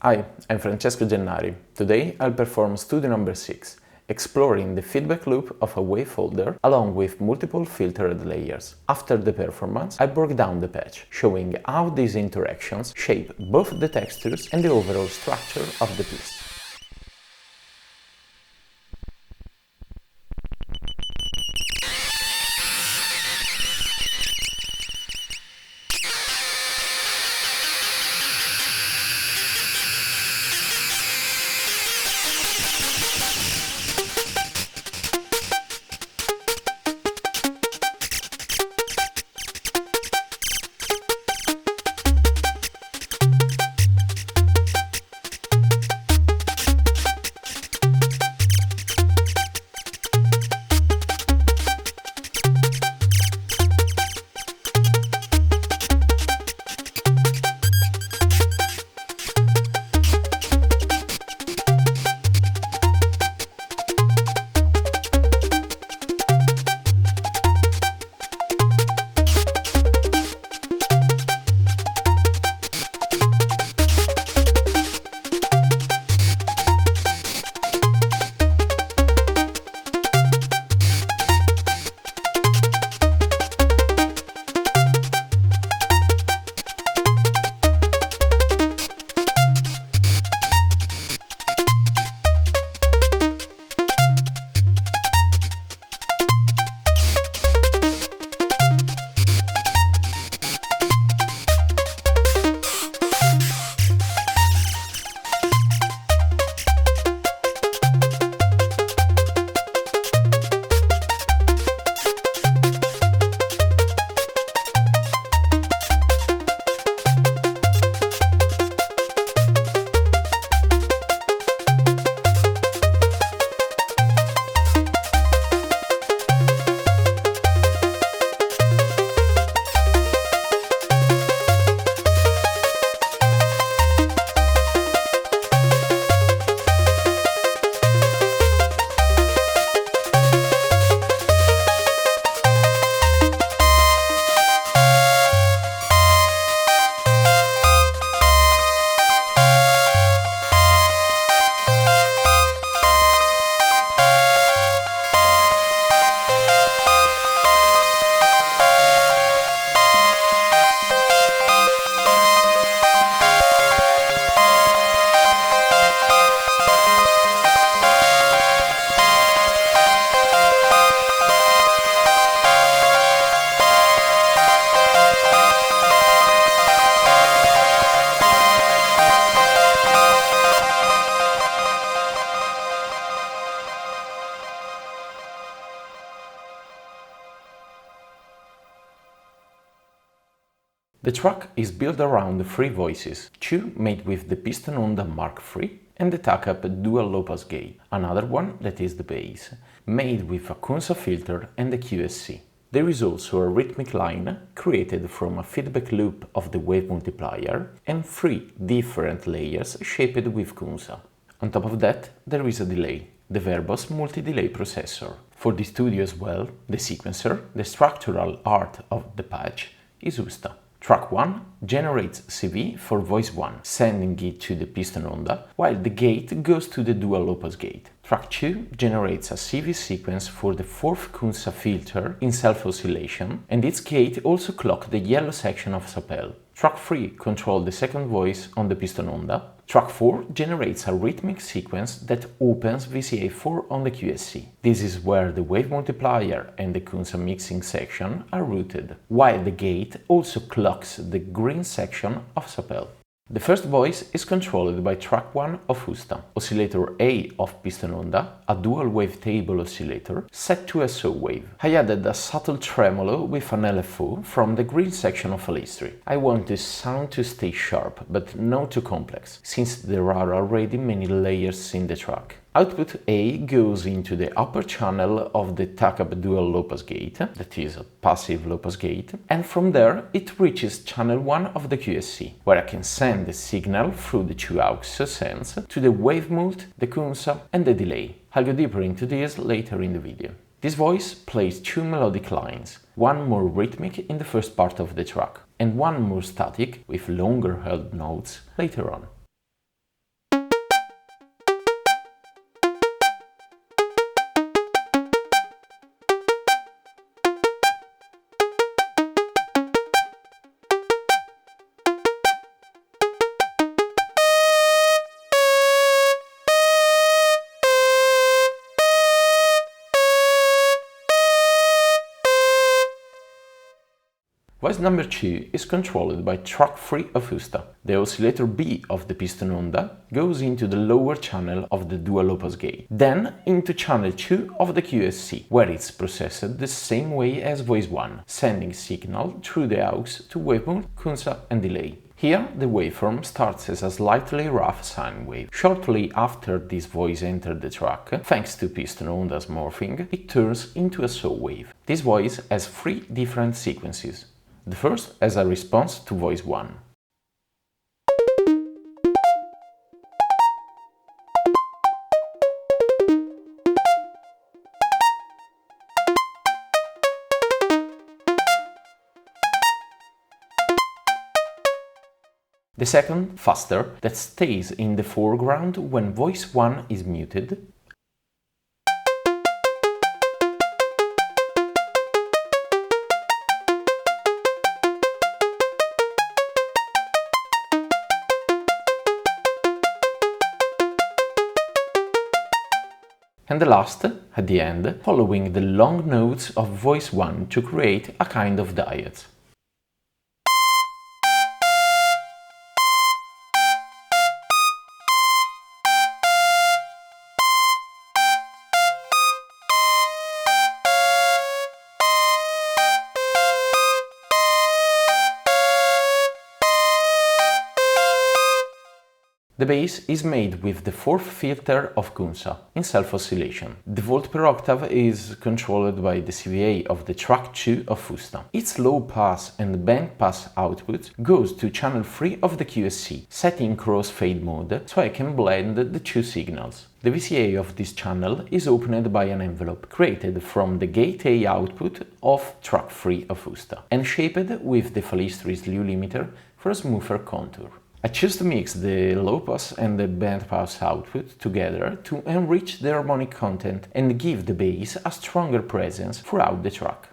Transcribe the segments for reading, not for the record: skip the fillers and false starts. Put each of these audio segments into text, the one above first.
Hi, I'm Francesco Gennari. Today I'll perform Studio No.6, exploring the feedback loop of a wave folder along with multiple filtered layers. After the performance, I broke down the patch, showing how these interactions shape both the textures and the overall structure of the piece. The track is built around three voices, two made with the Piston Honda Mark III and the tack-up dual low-pass gate, another one, that is the bass, made with a Cunsa filter and a QSC. There is also a rhythmic line created from a feedback loop of the Wave Multiplier and three different layers shaped with Cunsa. On top of that, there is a delay, the Verbos Multi-Delay Processor. For the Studio as well, the sequencer, the structural art of the patch, is Usta. Track 1 generates CV for voice 1, sending it to the Piston Honda, while the gate goes to the dual low-pass gate. Track 2 generates a CV sequence for the fourth Cunsa filter in self-oscillation, and its gate also clocks the yellow section of Sapel. Track 3 controls the second voice on the Piston Honda. Track 4 generates a rhythmic sequence that opens VCA4 on the QSC. This is where the Wave Multiplier and the Cunsa mixing section are routed, while the gate also clocks the green section of Sapel. The first voice is controlled by track 1 of Usta, oscillator A of Piston Honda, a dual wavetable oscillator set to a saw wave. I added a subtle tremolo with an LFO from the green section of Alistri. I want the sound to stay sharp, but not too complex, since there are already many layers in the track. Output A goes into the upper channel of the tack-up dual low-pass gate, that is a passive low-pass gate, and from there it reaches channel 1 of the QSC, where I can send the signal through the two aux sends to the Wave Mult, the Cunsa and the delay. I'll go deeper into this later in the video. This voice plays two melodic lines, one more rhythmic in the first part of the track, and one more static with longer held notes later on. Voice number 2 is controlled by track 3 of Usta. The oscillator B of the Piston Honda goes into the lower channel of the dual low-pass gate, then into channel 2 of the QSC, where it's processed the same way as voice 1, sending signal through the aux to wave multiplier, Cunsa and delay. Here, the waveform starts as a slightly rough sine wave. Shortly after this voice entered the track, thanks to Piston Honda's morphing, it turns into a saw wave. This voice has 3 different sequences. The first as a response to voice 1. The second, faster, that stays in the foreground when voice 1 is muted. And the last, at the end, following the long notes of voice 1 to create a kind of diet. The bass is made with the 4th filter of Cunsa, in self-oscillation. The volt per octave is controlled by the CVA of the track 2 of Usta. Its low pass and band pass output goes to channel 3 of the QSC, set in crossfade mode so I can blend the 2 signals. The VCA of this channel is opened by an envelope created from the gate A output of track 3 of Usta and shaped with the Falistri slew limiter for a smoother contour. I choose to mix the low pass and the band pass output together to enrich the harmonic content and give the bass a stronger presence throughout the track.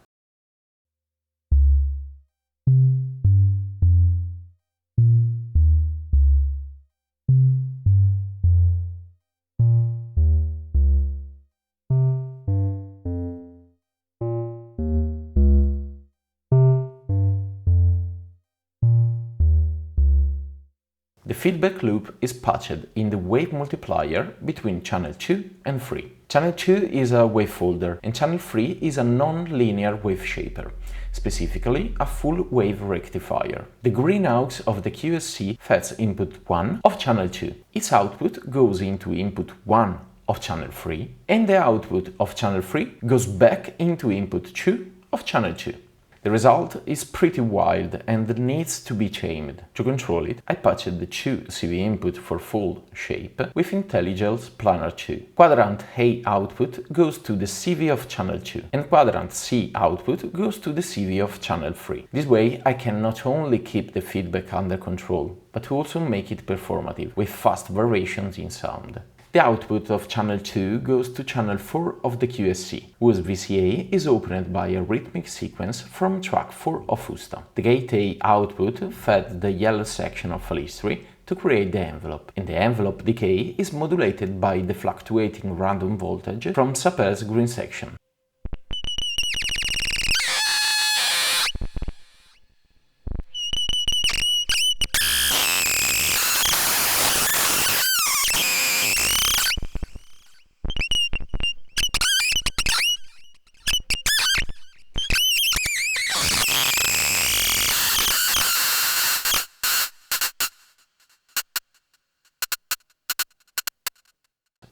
The feedback loop is patched in the wave multiplier between channel 2 and 3. Channel 2 is a wave folder and channel 3 is a non-linear wave shaper, specifically a full wave rectifier. The green aux of the QSC fetches input 1 of channel 2. Its output goes into input 1 of channel 3 and the output of channel 3 goes back into input 2 of channel 2. The result is pretty wild and needs to be tamed. To control it, I patched the 2 CV input for full shape with Intellijel Planar 2. Quadrant A output goes to the CV of channel 2 and quadrant C output goes to the CV of channel 3. This way I can not only keep the feedback under control, but also make it performative with fast variations in sound. The output of channel 2 goes to channel 4 of the QSC, whose VCA is opened by a rhythmic sequence from track 4 of Usta. The gate A output fed the yellow section of Falistri to create the envelope, and the envelope decay is modulated by the fluctuating random voltage from Sapel's green section.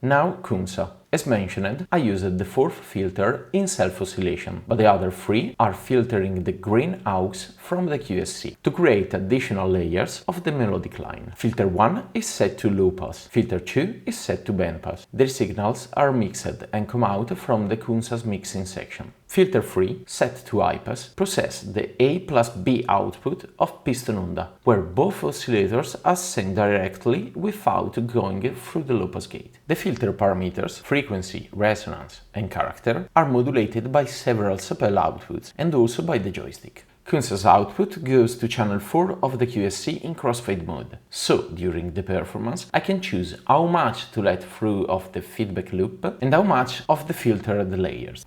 Now Cunsa. As mentioned, I used the 4th filter in self-oscillation, but the other 3 are filtering the green aux from the QSC to create additional layers of the melodic line. Filter 1 is set to low pass, filter 2 is set to band pass. Their signals are mixed and come out from the Cunsa's mixing section. Filter 3, set to high pass, process the A plus B output of Piston Honda, where both oscillators ascend directly without going through the low pass gate. The filter parameters, frequency, resonance and character, are modulated by several Sapel outputs and also by the joystick. Cunsa's output goes to channel 4 of the QSC in crossfade mode, so during the performance I can choose how much to let through of the feedback loop and how much of the filtered layers.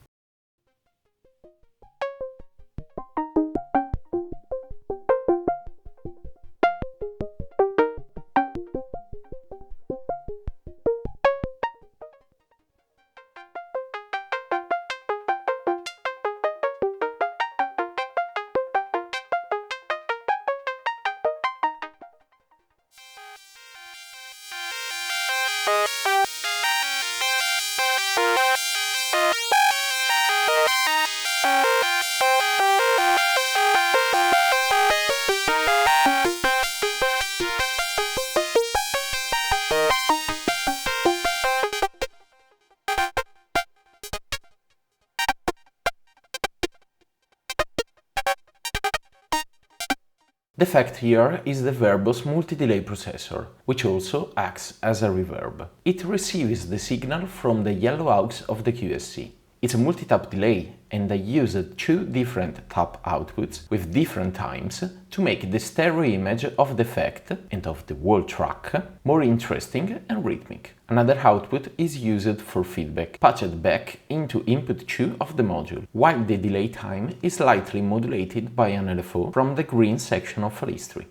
The effect here is the Verbos Multi-Delay Processor, which also acts as a reverb. It receives the signal from the yellow aux of the QSC. It's a multi-tap delay, and I used two different tap outputs with different times to make the stereo image of the effect and of the whole track more interesting and rhythmic. Another output is used for feedback, patched back into input 2 of the module, while the delay time is slightly modulated by an LFO from the green section of file history.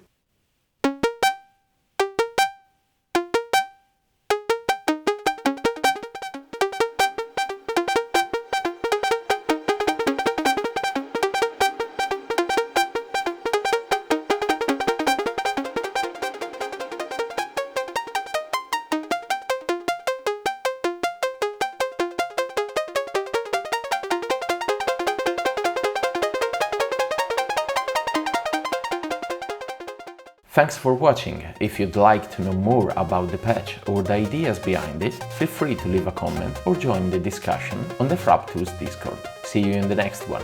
Thanks for watching. If you'd like to know more about the patch or the ideas behind it, feel free to leave a comment or join the discussion on the Frap Tools Discord. See you in the next one.